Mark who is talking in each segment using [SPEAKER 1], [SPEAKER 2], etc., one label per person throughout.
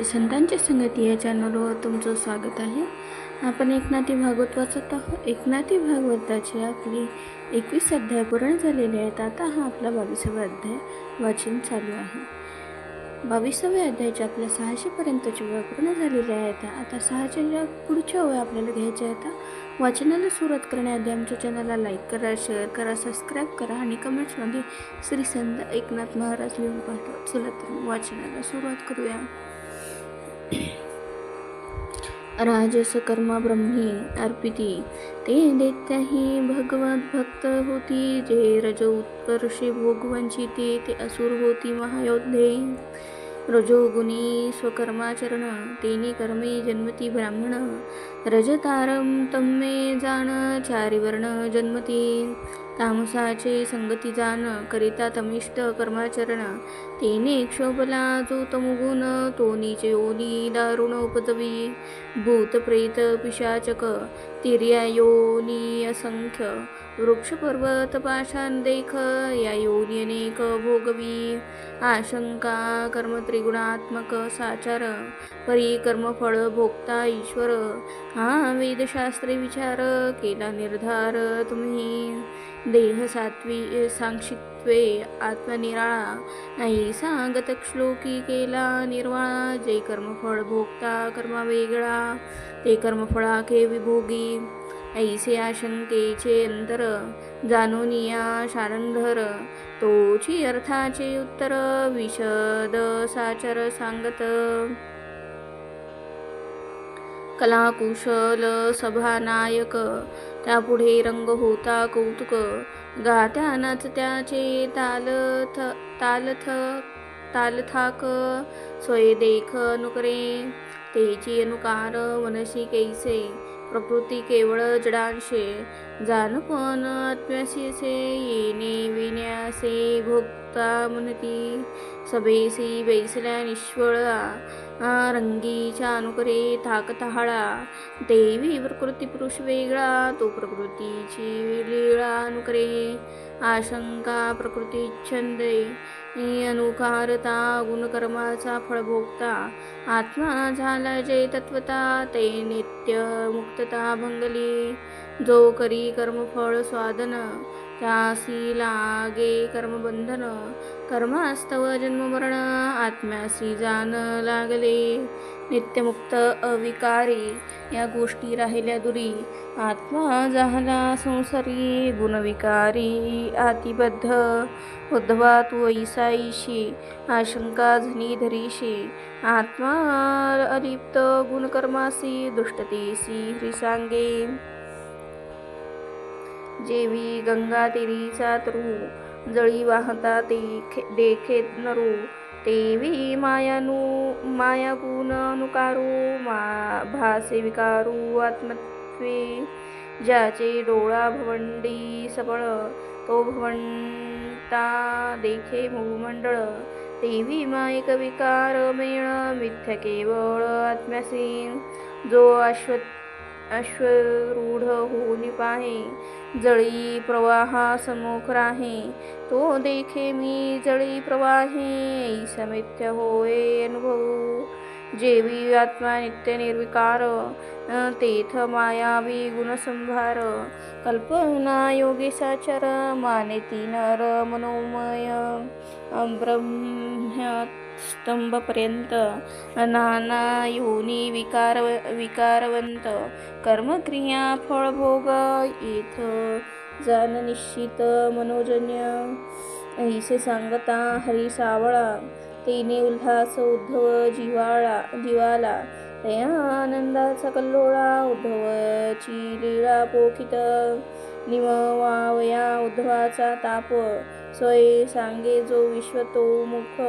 [SPEAKER 1] संतांची संगती या चॅनलवर तुमचं स्वागत आहे. आपण एकनाथी भागवत वाचत आहोत. एकनाथी भागवताचे आपली 21 अध्याय पूर्ण झालेले आहेत. आता हा आपला 22वा अध्याय वाचन चालू आहे. 22व्या अध्यायाचे आपल्या 600 पर्यंतची वेळ पूर्ण झालेली आहेत. आता 600च्या पुढच्या वेळ आपल्याला घ्यायच्या आहेत. वाचनाला सुरुवात करण्याआधी आमच्या चॅनलला लाईक करा, शेअर करा, सबस्क्राईब करा आणि कमेंट्समध्ये श्री संत एकनाथ महाराज लिहून पाठवा. चला तर वाचनाला सुरुवात करूया. राजस कर्मा ब्रह्मी अर्पिती ते दैत्याही भगवत भक्त होती. जे रज उत्कर्षे भोगवंचिते ते असुर होती महायोद्धे. रजोगुणी स्वकर्माचरण तेने कर्मे जन्मती ब्राह्मण. रजतारम तम्मे जाण चारिवर्ण जन्मती. तामसाचे संगती जाण करिता तमिष्ट कर्माचरण. तेने क्षोभला जो तमुगुण तो नीच योनी दारुण उपजवी. भूत प्रेत पिशाचक तिर्या योनी असंख्य. वृक्ष पर्वत पाषाण देख या योनी अनेक भोगवी. आशंका कर्म त्रिगुणात्मक साचार परी कर्मफळ भोगता ईश्वर. हा वेदशास्त्रे विचार केला निर्धार तुम्ही. देह सात्वी सांक्षित्वे आत्मनिराळा ऐसा गत श्लोकी केला निर्वाळा. जे कर्मफळ भोगता कर्मा वेगळा ते कर्मफळाखे विभोगी. ऐसे आशंकेचे अंतर जाणोनिया शारंधर. तोची अर्थाचे उत्तर विशद साचर सांगत. कलाकुशल सभानायक त्यापुढे रंग होता कौतुक. गात्या नाचत्याचे तालथाक स्वये देख अनुकरे. तेची अनुकार मनसी कैसे प्रकृती केवळ जडांशे. जानपण आत्म्यासीसे येणे विण्यासे भोगता म्हणती. सभेसी बैसल्या निष्फळा रंगीच्या अनुकरे थाक तहाळा. देवी प्रकृती पुरुष वेगळा तो प्रकृतीची लीळा अनुकरे. आशंका प्रकृती छंदे अनुकारता गुणकर्माचा फळ भोगता. आत्मा झाला जे तत्वता ते नित्य मुक्तता भंगली. जो करी कर्मफळ स्वादन त्यासी लागे कर्मबंधन. कर्मास्तव जन्ममरण आत्म्यासी जाण लागले. नित्यमुक्त अविकारी या गोष्टी राहिल्या दुरी. आत्मा झाला संसारी गुणविकारी आतिबद्ध. उद्धवा तू ऐसा ऐशी आशंका झनी धरीशी. आत्मा अलिप्त गुणकर्मासी दुष्टतेसी हरिसांगे. जेवी गंगा तेरीचा तरू जळी वाहता देखे नरू. तेवी मायागुण अनुकारू भासे विकारू आत्मत्वे. ज्याचे डोळा भवंडी सबळ तो भवंता देखे भूमंडळ. तेवी मायक विकार मेळ मिथ्या केवळ आत्म्यासी. जो अश्वरूढ होनी पाहे जळी प्रवाहा समोख राहे. तो देखे मी जळी प्रवाहे ऐसा मिथ्या होय अनुभव. जेवी आत्मा नित्य निर्विकार तेथ मायावी गुणसंभार. कल्पना योगी साचर मानेती नर मनोमय. ब्रह्मस्तंभपर्यंत नाना योनी विकारवंत. कर्मक्रिया फळभोग येथ जाण निश्चित मनोजन्य. ऐसे सांगता हरी सावळा तेने उल्हास उद्धव जीवाला. तया आनंदाचा कल्लोळा उद्धवची लीळा पोखित. निमवावया उद्धवाचा ताप स्वये सांगे जो विश्वतोमुख.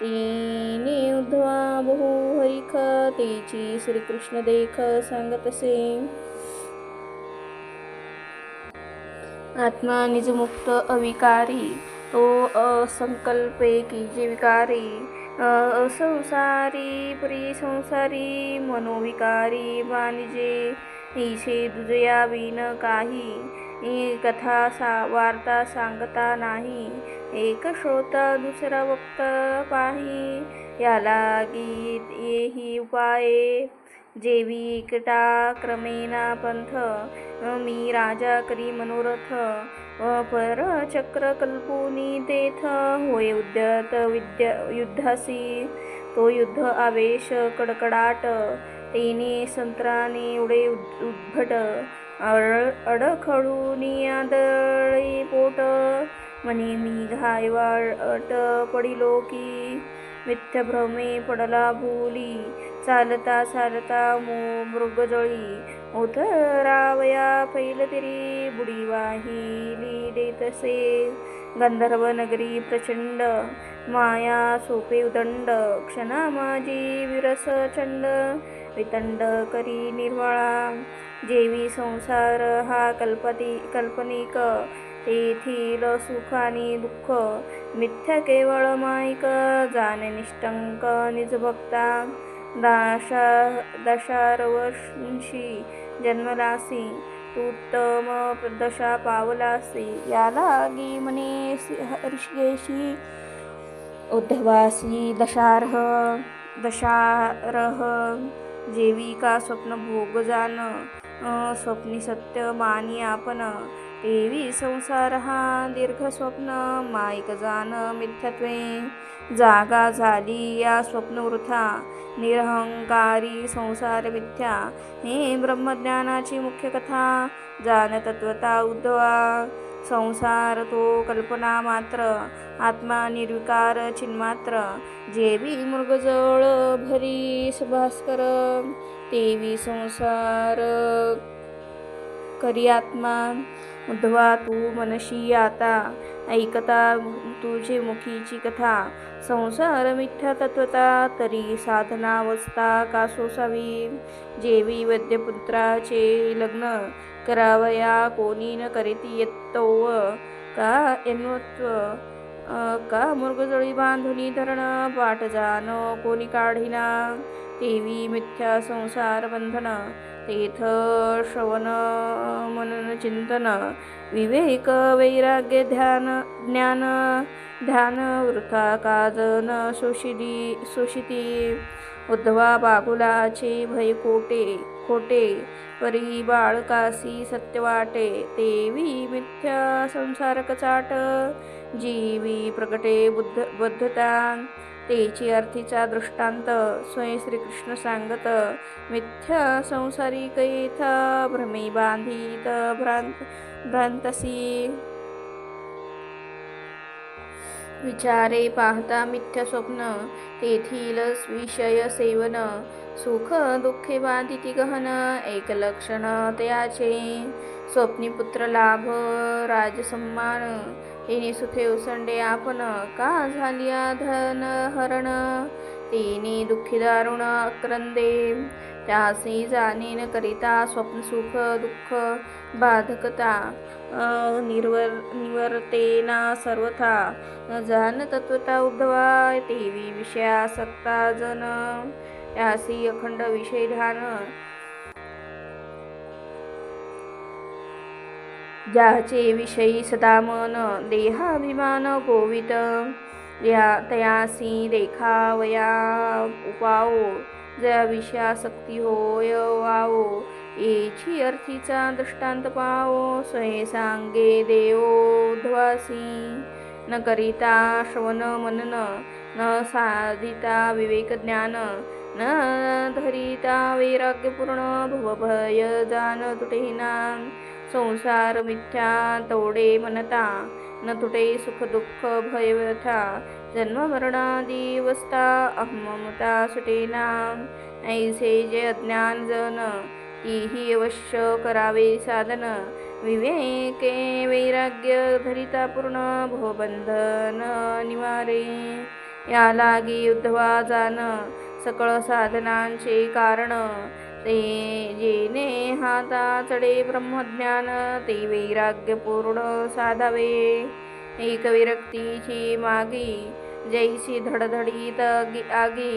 [SPEAKER 1] तिने उद्धवा बहु हरिख तेची श्रीकृष्ण देख सांगतसे. आत्मा निजमुक्त अविकारी तो असंकल्पे कीजे विकारी. असंसारी परिसंसारी मनोविकारी वाणिजे. ऐसे दुजया विन काही कथा वार्ता सांगता नाही. एक श्रोता दुसरा वक्ता पाही. याला गीत येही उपाये जेवी कीटा क्रमेना पंथ मी राजा करी मनोरथ पर चक्र कल्पुनी तेथ होय उद्यत युद्धासी तो युद्ध आवेश कडकडाट तेने संत्राने उडे उद्भट अडखळूनी आदळे पोट म्हणे मी घायवाट पडिलो की मिथ्यभ्रमे पडला भूली चालता चालता मृगजळी ओथरावया फैलतिरी बुडी वाहिली देतसे गंधर्व नगरी प्रचंड माया सोपे उदंड क्षणा माझी विरस चंड वितंड करी निर्वाळा जेवी संसार हा काल्पनिक तेथील सुख आणि दुःख मिथ्या केवळ माईक जाणे निष्टंक निजभक्ता दशारवर्षी जन्मलासी उत्तम दशा पावलासी याला गी म्हणे ऋषिकेशी उद्धवासी दशारह जेवी का स्वप्न भोग जान स्वप्नी सत्य मानी आपण तेवी संसार हा दीर्घ स्वप्न माईक जान मिथ्यत्वे जागा झाली या स्वप्न वृथा निरहंकारी संसार मिथ्या हे ब्रह्मज्ञानाची मुख्य कथा जान तत्वता उद्धवा संसार तो कल्पना मात्र आत्मा निर्विकार चिन्मात्र जेवी मृगजळ भरी भास्कर तेवी संसार करी आत्मा उद्धवा तू मनशी आता ऐकता तुझे मुखीची कथा संसार मिथ्या तत्वता तरी साधनावस्था का सोसावी जेवी वैद्यपुत्राचे लग्न करावया कोणी न करीती येतोव का एन्वत्व का मृगजळी बांधुनी धरण पाठ जान कोणी काढिना तेवी मिथ्या संसार बंधन तेथ श्रवण मनन चिंतन विवेक वैराग्य ज्ञान ध्यान वृथा काजन शोषिती उद्धवा बागुलाचे भय खोटे परी बाळकासी सत्य वाटे तेवी मिथ्या संसारक चाट जीवी प्रकटे बद्धता तेची अर्थीचा दृष्टांत स्वयं श्रीकृष्ण सांगत मिथ्या संसारिक येथा भ्रमे बांधित भ्रांतसी विचारे पाहता मिथ्या स्वप्न तेथील विषय सेवन सुख दुःखे बाधिती गहन एक लक्षण तयाचे स्वप्नी पुत्र लाभ राजसम्मान तेने सुखे ओसंडे आपण का झालिया धन हरण तेने दुःखी दारुण अक्रंदे त्यासी जाणे न करिता स्वप्न सुख दुःख बाधकता निवर्तेना सर्वथा जान तत्वता उद्धवा तेवी विषयासक्ता जन त्यासी अखंड विषय ध्यान ज्याचे विषयी सदा मन देहाभिमान गोवित तयासी देखावया उपाओ ज्या विषयासक्ती होय वावो येची अर्थीचा दृष्टांत पावो स्वये सांगे देवोध्वासी न करिता श्रवण मनन न साधिता विवेक ज्ञान न धरिता वैराग्यपूर्ण भवभय जान तुटेना संसार मिथ्या तोडे मनता न तुटे सुख दुःख भय व्यथा जन्म मरणादी अवस्था अहममता सुटेना ऐसे जे अज्ञान जन तीही अवश्य करावे साधन विवेके वैराग्य धरिता पूर्ण भवबंधन निवारे या लागी उद्धवा जान सकळ साधनांचे कारण ते जेने हाता चढे ब्रह्मज्ञान ते वैराग्य पूर्ण साधावे एक विरक्तीची मागी जैसी धडधडीत आगी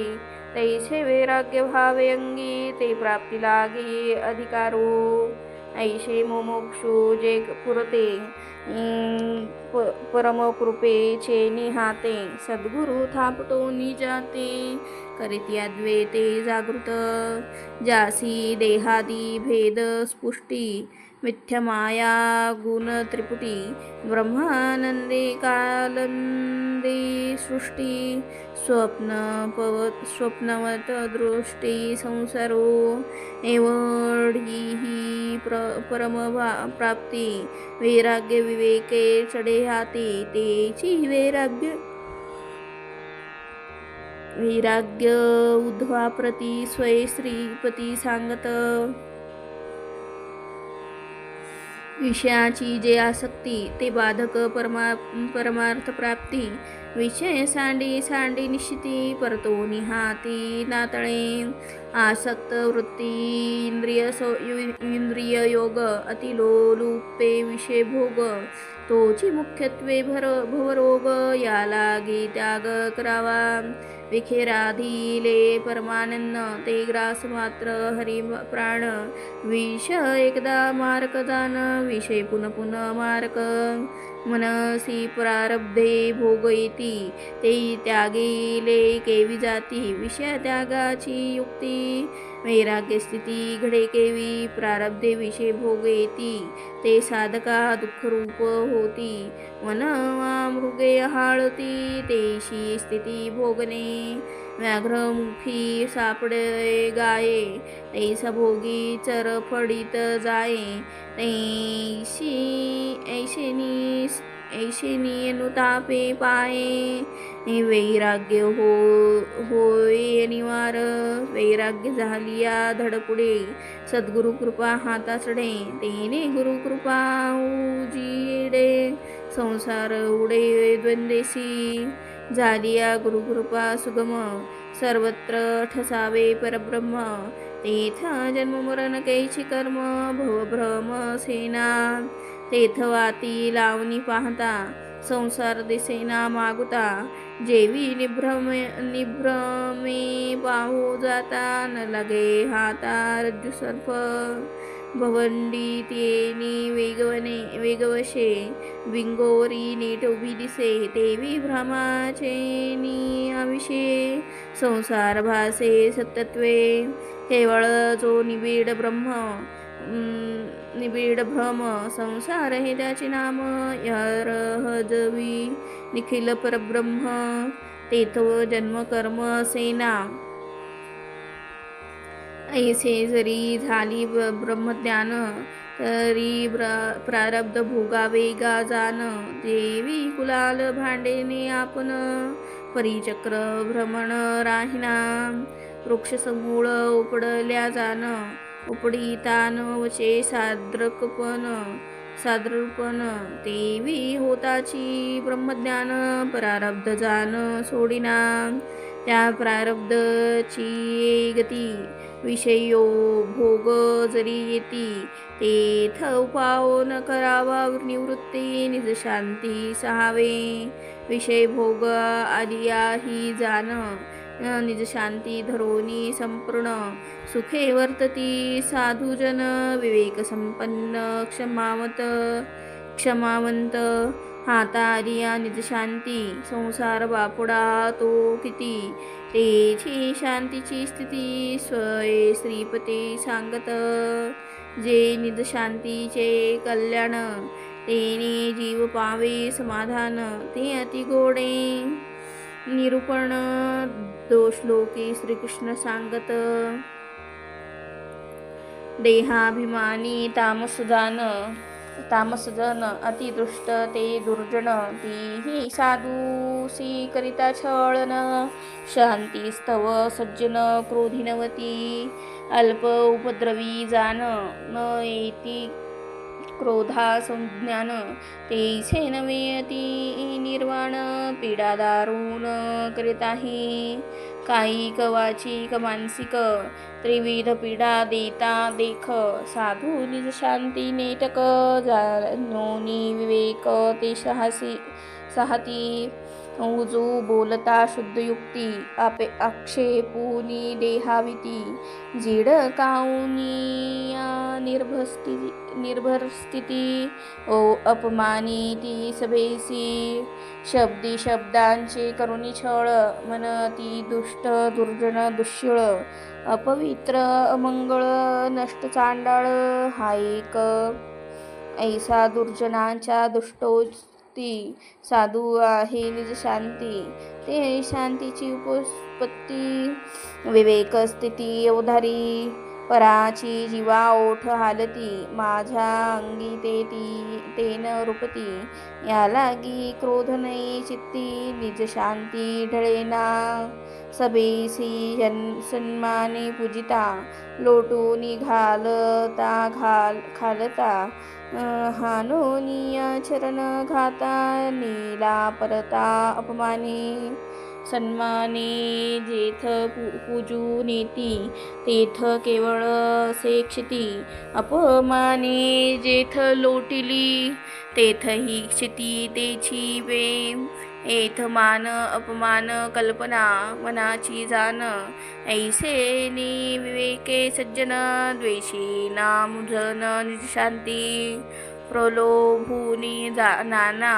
[SPEAKER 1] तैसे वैराग्य भावे अंगी ते प्राप्ती लागी अधिकारू ऐशे मुमुक्षु जे पुरते परमकृपेचे निहाते सद्गुरु थापटो निजाते करीत अद्वैते जागृत जासी देहादी भेद स्पुष्टी मिथ्यमाया गुण त्रिपुटी ब्रह्मानंदे कालंदे सृष्टी स्वप्नवत दृष्टी संसारो एवढी ही प्राप्ती वैराग्य विवेके चढे हाती तेची वैराग्य उद्ध्वा प्रती स्वय श्रीपती सांगत विषयाची जे आसक्ती ते बाधक परमार्थ प्राप्ती विषय सांडी निश्चिती परतो निहाती नातळे आसक्त वृत्ती इंद्रिय योग अतिलोलुपे विषय भोग तोची मुख्यत्वे भवरोग या लागी त्याग करावा विखेराधीले परमानंद ते ग्रास मात्र हरी प्राण विष एकदा मारक जान विषय पुन मारक मनसी प्रारब्धे भोग येती ते त्यागेले केवी जाती विषय त्यागाची युक्ती वैराग्य स्थिती घडे केवी प्रारब्धे विषय भोग येती ते साधका दुःखरूप होती मन मृगे हाळती तेशी स्थिती भोगणे व्याघ्रमुखी सापडे गाये तैसा भोगी चरफडीत जाये ऐशेनी अनुतापे पाये वैराग्य होय निवार वैराग्य झालिया धडपुडे सद्गुरु कृपा हाता चढे तेने गुरु कृपा उजिडे संसार उडे द्वंदेसी झालिया गुरुकृपा सुगम सर्वत्र ठसावे परब्रह्म तेथ जन्म मरण कैची कर्म भवभ्रम सेना तेथ वाती लावणी पाहता संसार दिसेना मागुता जेवी निभ्रमे पाहू जाता न लगे हाता रज्जू सर्प भवंडी तेनी वेगवशे विंगोरी नीट उभी दिसे तेवी भ्रमाचे आविषे संसार भासे सत्यत्वे केवळ जो निबिड भ्रम संसार हे त्याचे नाम यरहजवी निखिल परब्रह्म तेथो जन्म कर्म सेना ऐसे जरी झाली ब्रह्मज्ञान तरी प्रारब्ध भोगावे जान देवी कुलाल भांडेने आपण परिचक्र भ्रमण राहिना वृक्षसमूळ उपडल्या जाण उपडितान वचे साद्रपण तेवी होताची ब्रह्मज्ञान प्रारब्ध जान सोडिना त्या प्रारब्धची गती विषयो भोग जरी येती तेथ उपाव न करावा निवृत्ती निज शांती सहावे विषय भोग आलिया ही जाण निज शांती धरोनी संपूर्ण सुखे वर्तती साधुजन विवेक संपन्न क्षमावंत हाता आलिया निज शांती संसार बापुडा तो किती तेची शांतीची स्थिती स्वय श्रीपती सांगत जे निज शांतीचे कल्याण तेने जीव पावे समाधान ते अति गोडे निरूपण दोषलोकी श्रीकृष्ण सांगत देहाभिमानी तामसजन अतिदुष्ट ते दुर्जन तीही साधूसी करिता छळन शांती स्तव सज्जन क्रोधिनवती अल्प उपद्रवी जान न येती क्रोधा संज्ञान तेसे नवे अति निर्वाण पीडा दारुण करिताही कायिक वाचिक मानसिक त्रिविध पीडा देता देख साधू निज शांती नेटक जानोनी विवेक ते साहती उजू बोलता शुद्ध युक्ती आक्षेपुनी देहाविती जीड काउनिया निर्भर स्थिती ओ अपमानी ती सभेसी शब्दी शब्दांचे करुणी छळ मनती दुष्ट दुर्जन दुश्शीळ अपवित्र अमंगळ नष्ट चांडाळ हा एक ऐसा दुर्जनांच्या दुष्टोक्ती साधू आहे निज शांती ते शांतीची उपपत्ती विवेक स्थिती अवधारी पराची जीवा ओठ हालती माझ्या अंगी तेन रूपती या लागी क्रोध नाही चित्ती निज शांती ढळेना सभेसी सन्माने पूजिता लोटूनी खालता हानोनिया चरण घाता नीला परता अपमाने सन्माने जेथ पूजू नेती तेथ केवळ सेक्षिती अपमाने जेथ लोटिली तेथ ही क्षिती तेची वे एथ मान अपमान कल्पना मनाची जाण ऐसे विवेके सज्जन द्वेषी नामुजन निज शांती प्रलोभूनी नाना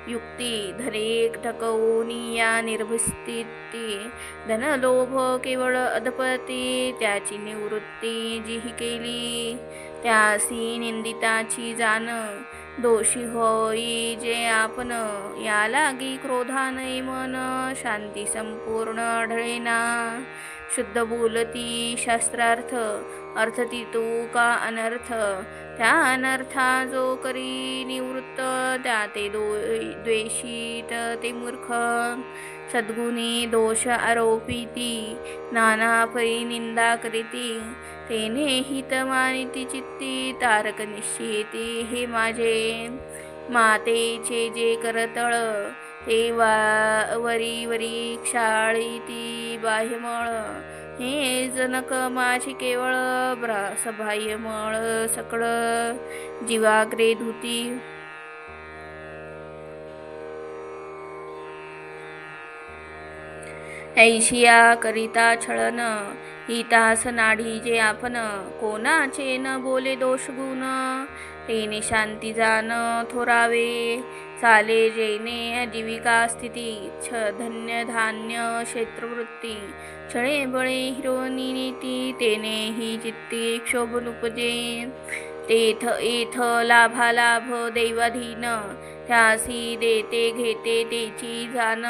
[SPEAKER 1] युक्ती धरे ठकवूनी या निर्भस्थिती धनलोभ केवळ अधपती त्याची निवृत्ती जिही केली त्यासी निंदिताची जाण दोषी होई जे आपण या लागी क्रोधाने मन शांती संपूर्ण ढळेना शुद्ध बोलती शास्त्रार्थ अर्थ ती तू का अनर्थ त्या अनर्था जो करी निवृत्त त्या ते द्वेषित ते मूर्ख सद्गुणी दोष आरोपिती नाना परी निंदा करीती तेने हित मानिती चित्ती तारक निश्चिती हे माझे मातेचे जे करतळ ते वरी वरी क्षाळीती बाह्यमळ हे जनक माझी केवळ सबाह्यमळ सकळ जीवाग्रे धुती ऐशिया करिता छळन हितास नाढी जे आपण कोणाचे न बोले दोष गुण तेने शांती जाण थोरावे चाले जेने जीविका स्थिती धन्य धान्य क्षेत्रवृत्ती छळे बळे हिरोनी नीती तेने ही चित्ती क्षोभन उपजे तेथ एथ लाभालाभ दैवाधीन त्यासी देते घेते तेची जाण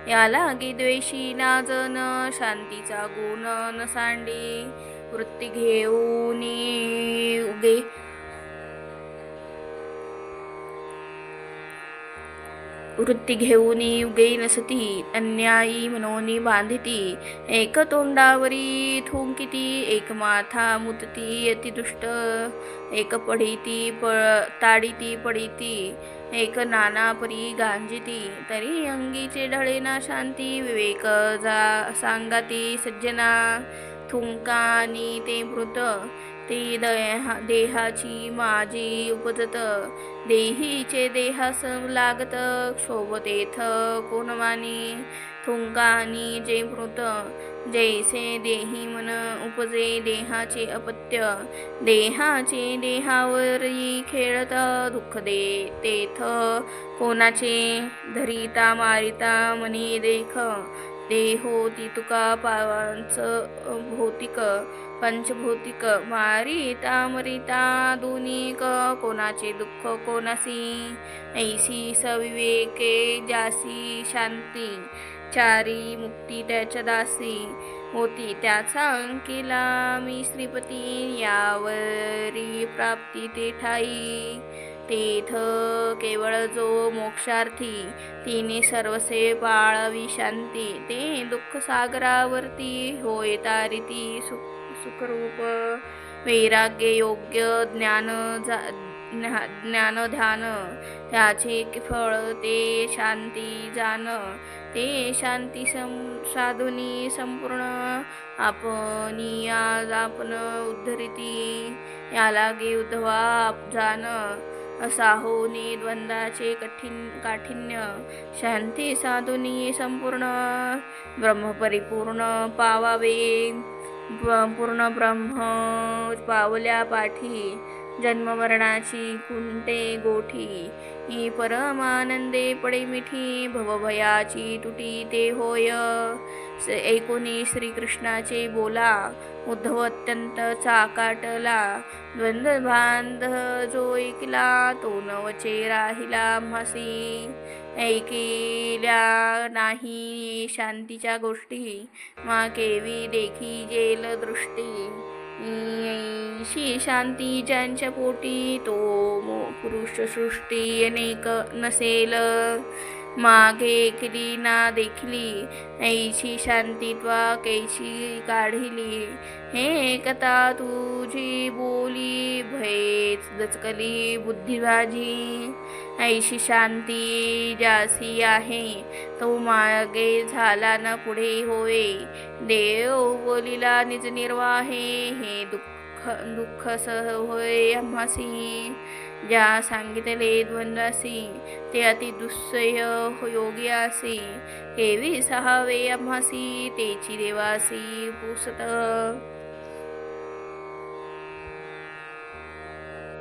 [SPEAKER 1] या लागी द्वेषी नाजन शांतीचा गुण न सांडी वृत्ती घेऊन उगे युगे नसती अन्यायी मनोनी बांधिती एक तोंडावरी थुंकिती एक माथा मुतती अतिदुष्ट एक पडिती ताडिती पडिती एक नाना परी गांजिती तरी अंगीचे ढळेना शांती विवेक सांगाती सज्जना थुंकानी ते मृत ती देहाची माझी उपजत देहीचे देहास लागत क्षोभतेथ कोण मानी थुंकानी जे मृत जैसे देही मन उपजे देहाचे अपत्य देहाचे देहावरी खेळत दुःख दे तेथ कोणाचे धरिता मारिता मनी देख देहोती तुका पावांच भौतिक पंचभौतिक मारिता मरिता दोनिक कोणाचे दुःख कोणासी ऐसी सविवेके जासी शांती चारी मुक्ती त्याच्या दासी होती त्याचा अंकिला मी श्रीपती यावरी प्राप्ती ते ठाई तेथ केवळ जो मोक्षार्थी तिने सर्वसे पाळावी शांती ते दुःख सागरावरती होय तारिती सुखरूप वैराग्य योग्य ज्ञान ध्यान त्याचे फळ ते शांती जाण ते शांती साधुनी संपूर्ण आपणी आज आपण उद्धरिती या लागे उद्धवा जाण असा होनी द्वंद्वाचे काठिन्य शांती साधुनी संपूर्ण ब्रह्मपरिपूर्ण पावावे पूर्ण ब्रह्म पावल्या पाठी जन्ममरणाची कुंटे गोठी ही परमानंदे पडे मिठी भवभयाची तुटी ते होय ऐकुनी श्रीकृष्णाचे बोला उद्धव अत्यंत चाकाटला द्वंद्वबांध जो ऐकला तो नवचे राहिला म्हसी ऐकिल्या नाही शांतीच्या गोष्टी मा केवी देखी जेल दृष्टी शी शांती ज्यांच्या पोटी तो पुरुष सृष्टी अनेक नसेल मागे ऐकली ना देखली ऐशी शांती त्वा कैशी काढिली हे कथा तुझी बोली भयच दचकली बुद्धी भाजी ऐशी शांती जासी आहे तो मागे झाला न पुढे होय देव बोलिला निज निर्वाहे हे दुःख सह होय आम्हासी ज्या सांगितले द्वंद्वासी ते अति दुस्सह्य योग्यासी केवी सहावे आम्हासी तेची देवासी पुसत